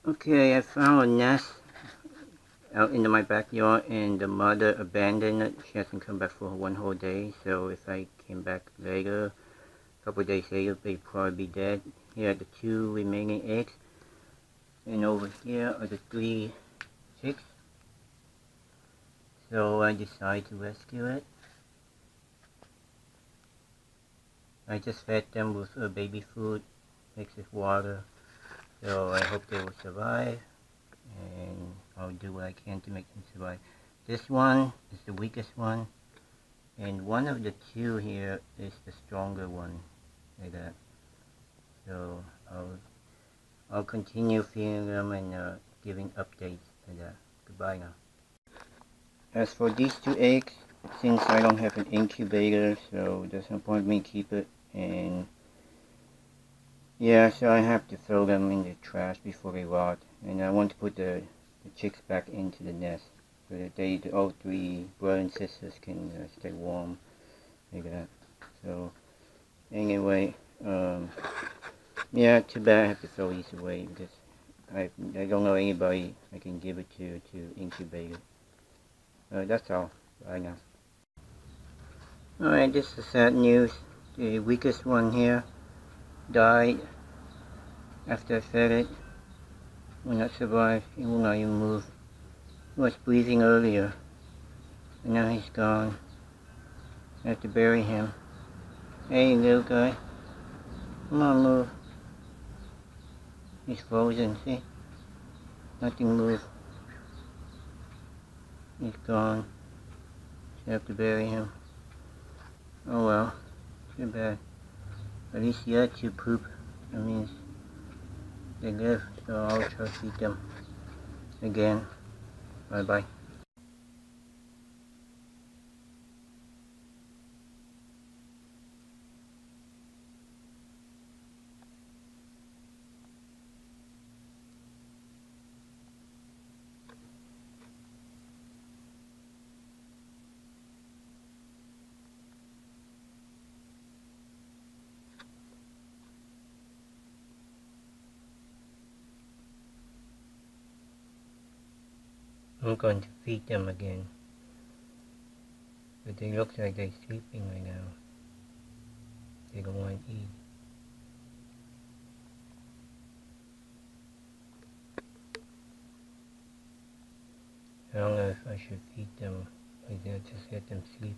Okay, I found a nest out in my backyard and the mother abandoned it. She hasn't come back for one whole day, so if I came back later, a couple of days later, they'd probably be dead. Here are the 2 remaining eggs, and over here are the 3 chicks. So I decided to rescue it. I just fed them with baby food mixed with water, so I hope they will survive, and I'll do what I can to make them survive. This one is the weakest one, and one of the 2 here is the stronger one, like that. So I'll continue feeding them and giving updates like that. Goodbye now. As for these 2 eggs, since I don't have an incubator, so there's no point in me keep it, and yeah, so I have to throw them in the trash before they rot, and I want to put the chicks back into the nest so that all 3 brothers and sisters can stay warm, like that. So anyway, yeah, too bad I have to throw these away because I don't know anybody I can give it to incubate it. That's all. Bye now. Alright, this is sad news. The weakest one here died after I fed it. Will not survive. He will not even move. He was breathing earlier, and now he's gone. I have to bury him. Hey, little guy. Come on, move. He's frozen, see? Nothing moves. He's gone. So I have to bury him. Oh well. Too bad. At least he had to poop. That means they live, so I'll try to feed them again. Bye bye. I'm going to feed them again. But they look like they're sleeping right now. They don't want to eat. I don't know if I should feed them like that, just let them sleep.